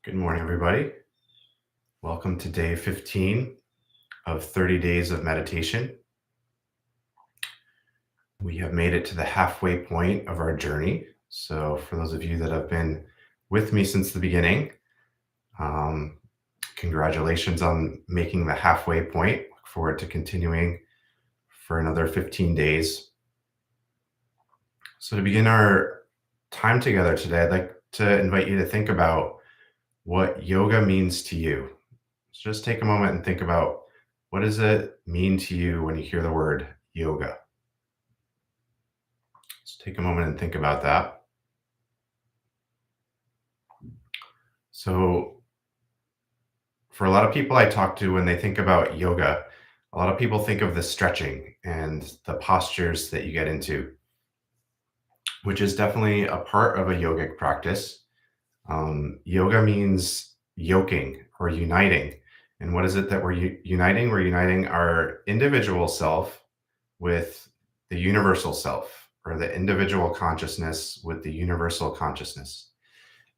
Good morning, everybody. Welcome to day 15 of 30 days of meditation. We have made it to the halfway point of our journey. So for those of you that have been with me since the beginning, congratulations on making the halfway point. Look forward to continuing for another 15 days. So to begin our time together today, I'd like to invite you to think about what yoga means to you. So just take a moment and think about, what does it mean to you when you hear the word yoga? Just take a moment and think about that. So for a lot of people I talk to, when they think about yoga, a lot of people think of the stretching and the postures that you get into, which is definitely a part of a yogic practice. Yoga means yoking or uniting. And what is it that we're uniting? We're uniting our individual self with the universal self, or the individual consciousness with the universal consciousness.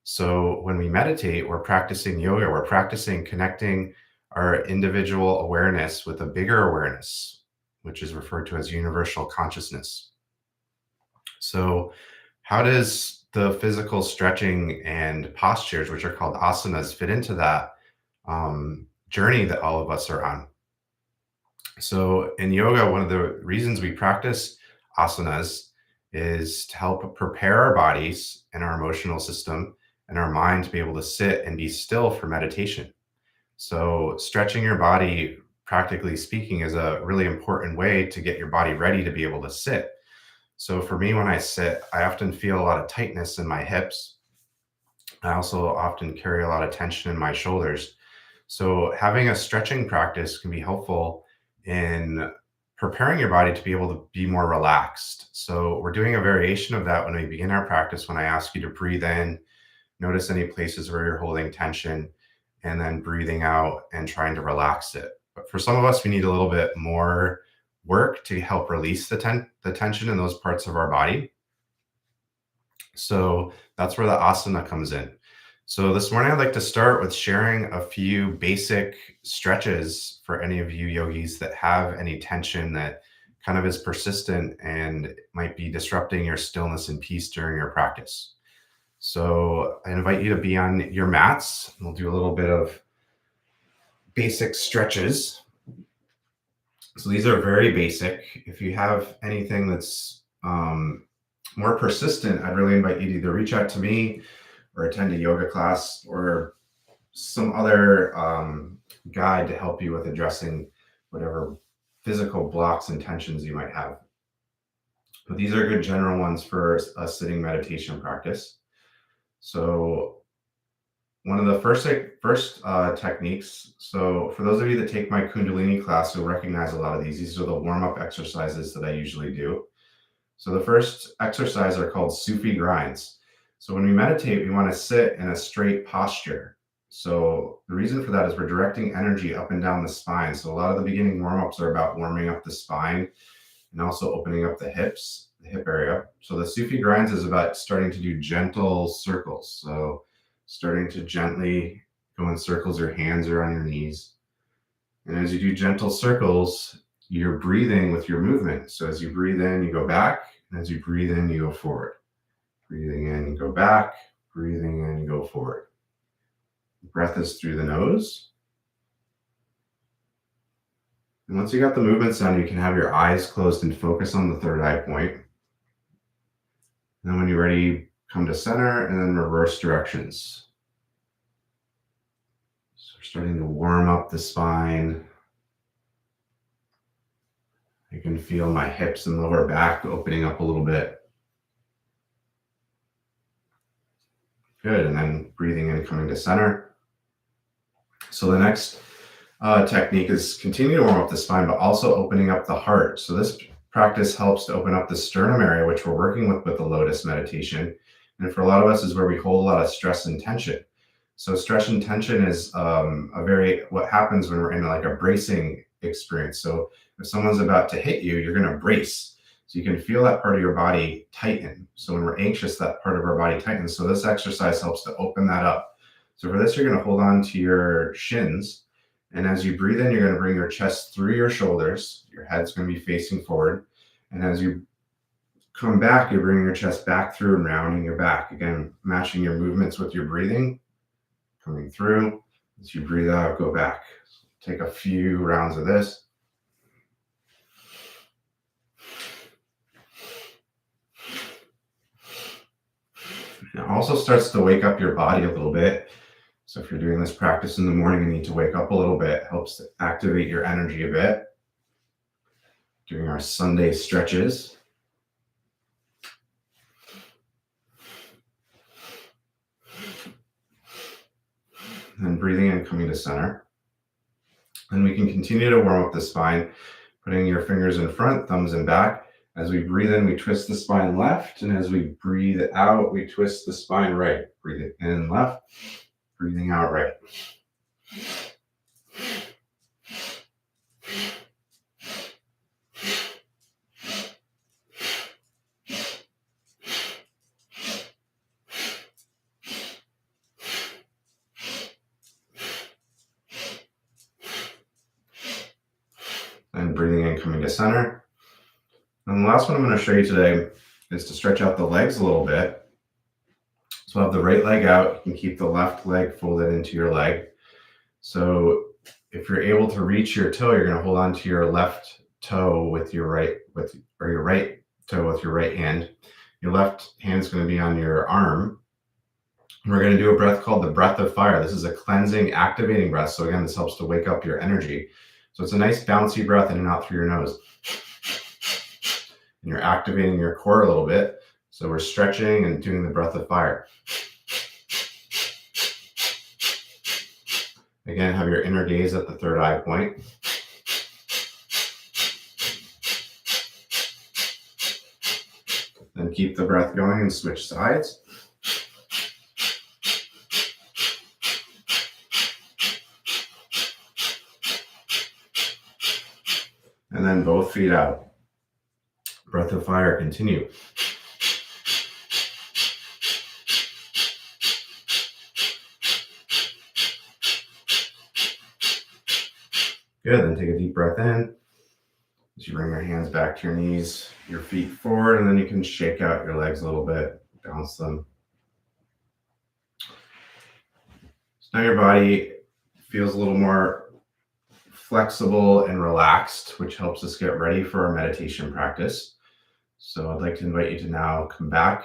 So when we meditate, we're practicing yoga, we're practicing connecting our individual awareness with a bigger awareness, which is referred to as universal consciousness. So how does the physical stretching and postures, which are called asanas, fit into that journey that all of us are on? So in yoga, one of the reasons we practice asanas is to help prepare our bodies and our emotional system and our mind to be able to sit and be still for meditation. So stretching your body, practically speaking, is a really important way to get your body ready to be able to sit. So for me, when I sit, I often feel a lot of tightness in my hips. I also often carry a lot of tension in my shoulders. So having a stretching practice can be helpful in preparing your body to be able to be more relaxed. So we're doing a variation of that when we begin our practice, when I ask you to breathe in, notice any places where you're holding tension, and then breathing out and trying to relax it. But for some of us, we need a little bit more work to help release the tension in those parts of our body. So that's where the asana comes in. So this morning, I'd like to start with sharing a few basic stretches for any of you yogis that have any tension that kind of is persistent and might be disrupting your stillness and peace during your practice. So I invite you to be on your mats. We'll do a little bit of basic stretches. So these are very basic. If you have anything that's more persistent, I'd really invite you to either reach out to me or attend a yoga class or some other guide to help you with addressing whatever physical blocks and tensions you might have. But these are good general ones for a sitting meditation practice. So one of the first techniques, so for those of you that take my Kundalini class, you'll recognize a lot of these. These are the warm-up exercises that I usually do. So the first exercise are called Sufi grinds. So when we meditate, we want to sit in a straight posture. So the reason for that is we're directing energy up and down the spine. So a lot of the beginning warm-ups are about warming up the spine and also opening up the hips, the hip area. So the Sufi grinds is about starting to do gentle circles. So starting to gently go in circles, your hands are on your knees. And as you do gentle circles, you're breathing with your movement. So as you breathe in, you go back. And as you breathe in, you go forward. Breathing in, you go back. Breathing in, you go forward. The breath is through the nose. And once you got the movements done, you can have your eyes closed and focus on the third eye point. And then when you're ready, come to center and then reverse directions. So we're starting to warm up the spine. I can feel my hips and lower back opening up a little bit. Good, and then breathing in, coming to center. So the next technique is continue to warm up the spine, but also opening up the heart. So this practice helps to open up the sternum area, which we're working with the Lotus meditation. And for a lot of us is where we hold a lot of stress and tension. So stress and tension is what happens when we're in like a bracing experience. So if someone's about to hit you, you're going to brace. So you can feel that part of your body tighten. So when we're anxious, that part of our body tightens. So this exercise helps to open that up. So for this, you're going to hold on to your shins. And as you breathe in, you're going to bring your chest through your shoulders. Your head's going to be facing forward. And as you come back, you're bringing your chest back through and rounding your back. Again, matching your movements with your breathing. Coming through. As you breathe out, go back. Take a few rounds of this. It also starts to wake up your body a little bit. So if you're doing this practice in the morning, you need to wake up a little bit. It helps to activate your energy a bit. Doing our Sunday stretches. And breathing in, coming to center. And we can continue to warm up the spine, putting your fingers in front, thumbs in back. As we breathe in, we twist the spine left. And as we breathe out, we twist the spine right. Breathing in left, breathing out right. And breathing in, coming to center. And the last one I'm going to show you today is to stretch out the legs a little bit. So have the right leg out. You can keep the left leg folded into your leg. So if you're able to reach your toe, you're going to hold on to your left toe with your right, your right toe with your right hand. Your left hand is going to be on your arm. And we're going to do a breath called the breath of fire. This is a cleansing, activating breath. So again, this helps to wake up your energy. So it's a nice bouncy breath in and out through your nose. And you're activating your core a little bit. So we're stretching and doing the breath of fire. Again, have your inner gaze at the third eye point. Then keep the breath going and switch sides. And then both feet out. Breath of fire, continue. Good, then take a deep breath in. As you bring your hands back to your knees, your feet forward, and then you can shake out your legs a little bit, bounce them. So now your body feels a little more flexible and relaxed, which helps us get ready for our meditation practice. So I'd like to invite you to now come back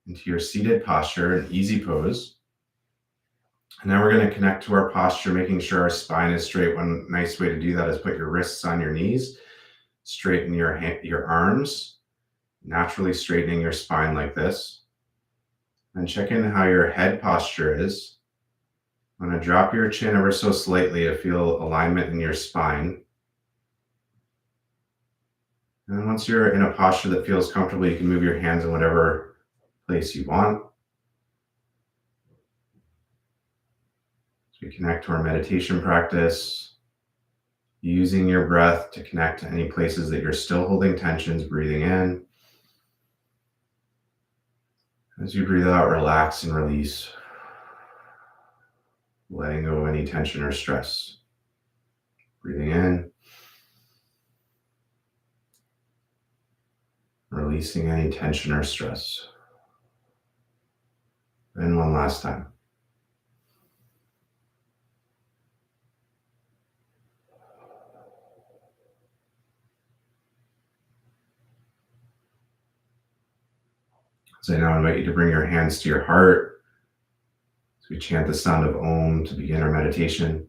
into your seated posture, an easy pose. And now we're going to connect to our posture, making sure our spine is straight. One nice way to do that is put your wrists on your knees, straighten your arms, naturally straightening your spine like this. And check in how your head posture is. I'm going to drop your chin ever so slightly to feel alignment in your spine. And once you're in a posture that feels comfortable, you can move your hands in whatever place you want. As we connect to our meditation practice, using your breath to connect to any places that you're still holding tensions, breathing in. As you breathe out, relax and release, letting go of any tension or stress. Breathing in. Releasing any tension or stress. And one last time. So I now invite you to bring your hands to your heart as we chant the sound of Om to begin our meditation.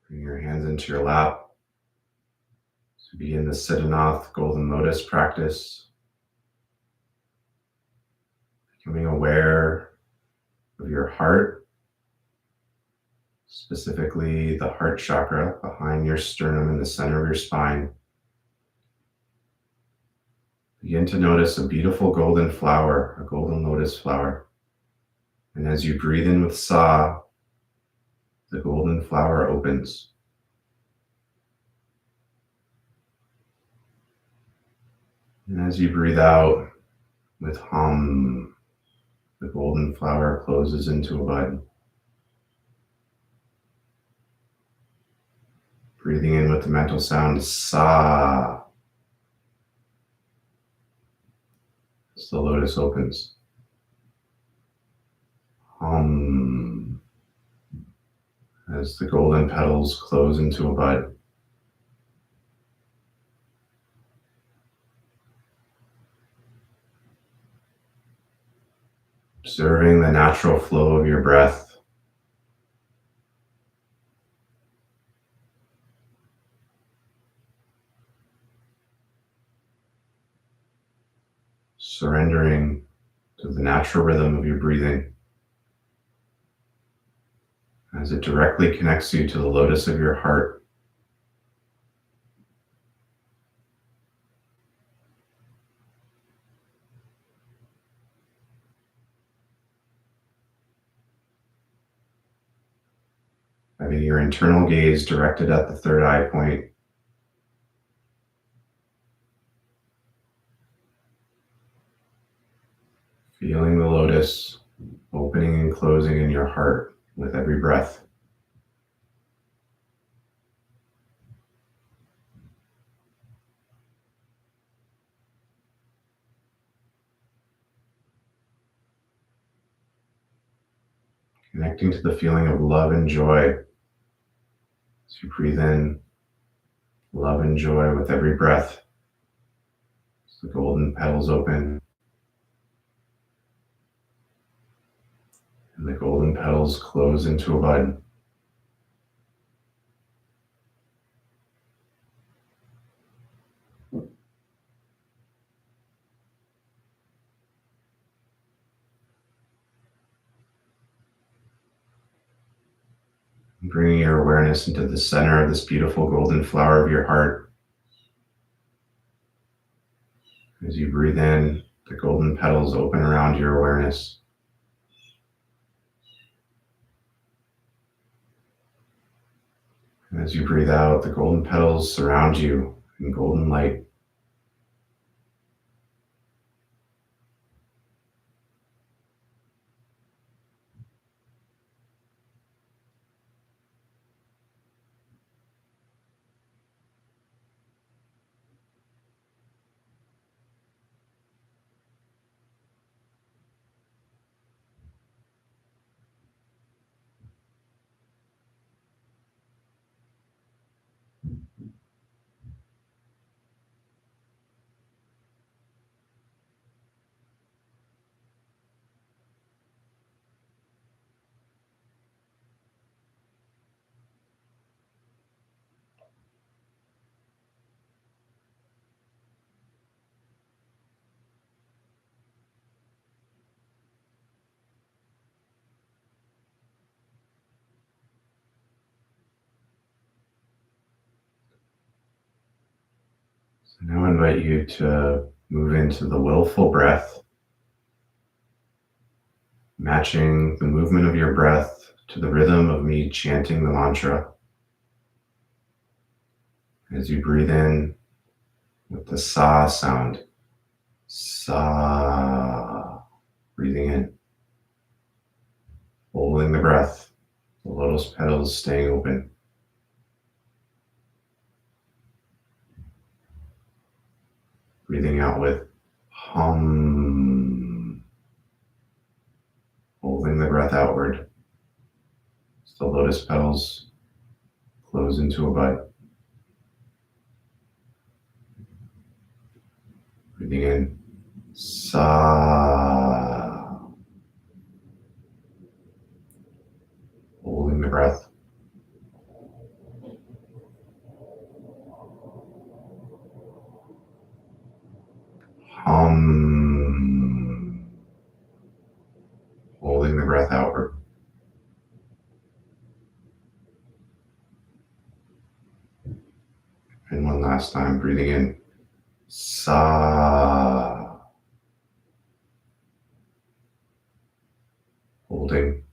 Bring your hands into your lap. So begin the Siddhanath Golden Lotus practice. Becoming aware of your heart, specifically the heart chakra behind your sternum in the center of your spine. Begin to notice a beautiful golden flower, a golden lotus flower. And as you breathe in with Sa, the golden flower opens. And as you breathe out with hum, the golden flower closes into a bud. Breathing in with the mental sound sa as the lotus opens. Hum as the golden petals close into a bud. Observing the natural flow of your breath. Surrendering to the natural rhythm of your breathing as it directly connects you to the lotus of your heart. Having your internal gaze directed at the third eye point. Feeling the lotus opening and closing in your heart with every breath. Connecting to the feeling of love and joy as you breathe in, love and joy with every breath. As the golden petals open and the golden petals close into a bud. Bringing your awareness into the center of this beautiful golden flower of your heart. As you breathe in, the golden petals open around your awareness. And as you breathe out, the golden petals surround you in golden light. So now I invite you to move into the willful breath, matching the movement of your breath to the rhythm of me chanting the mantra. As you breathe in with the sa sound, sa, breathing in, holding the breath, the lotus petals staying open. Breathing out with hum, holding the breath outward as the lotus petals close into a bud. Breathing in, sa, holding the breath. Hum, holding the breath outward. And one last time, breathing in, sa, holding,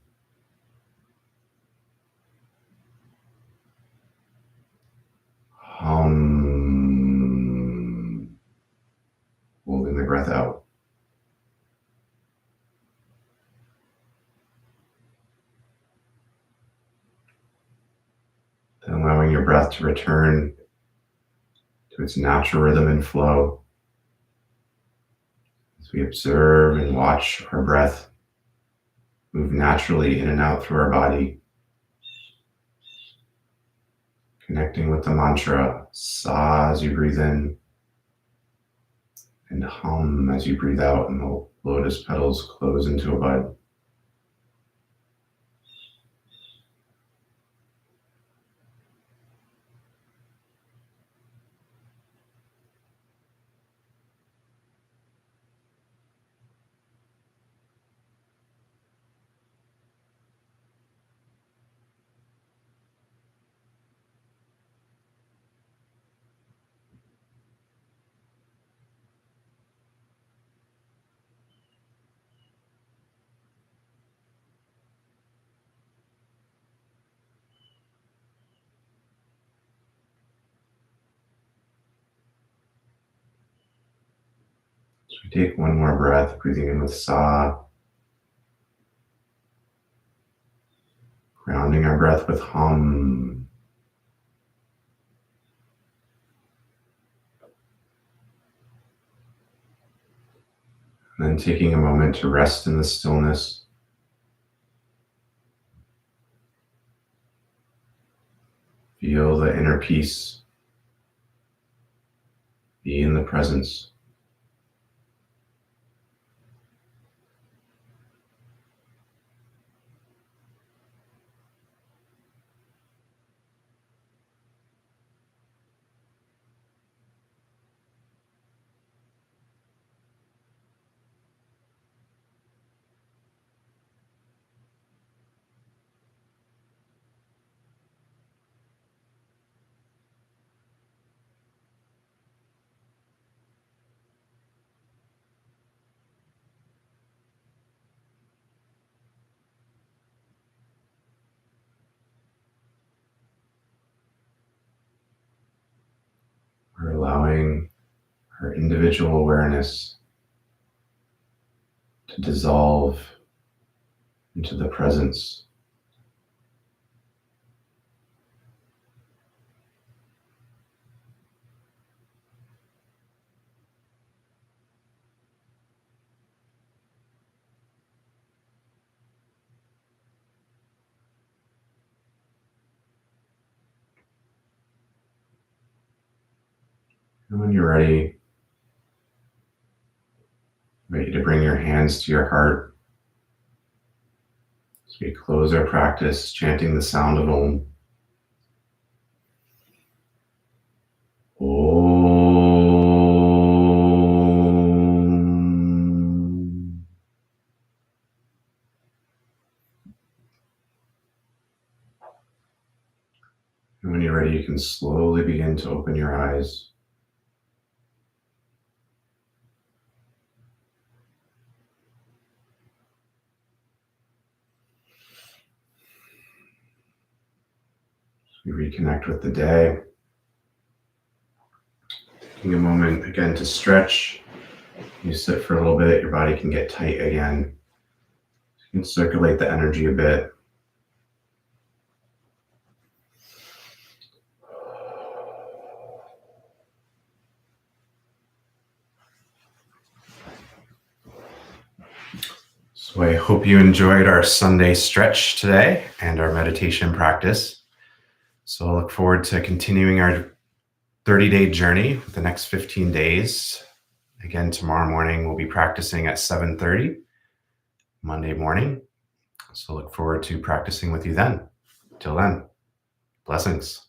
hum, your breath to return to its natural rhythm and flow. As we observe and watch our breath move naturally in and out through our body, connecting with the mantra Sa as you breathe in, and hum as you breathe out, and the lotus petals close into a bud. So we take one more breath, breathing in with Sa, grounding our breath with hum. And then taking a moment to rest in the stillness. Feel the inner peace. Be in the presence. We're allowing our individual awareness to dissolve into the presence. And when you're ready, I invite you to bring your hands to your heart. As we close our practice, chanting the sound of Om. Om. And when you're ready, you can slowly begin to open your eyes. We reconnect with the day. Taking a moment again to stretch. You sit for a little bit, your body can get tight again. You can circulate the energy a bit. So I hope you enjoyed our Sunday stretch today and our meditation practice. So I look forward to continuing our 30-day journey with the next 15 days. Again, tomorrow morning, we'll be practicing at 7:30, Monday morning. So look forward to practicing with you then. Till then, blessings.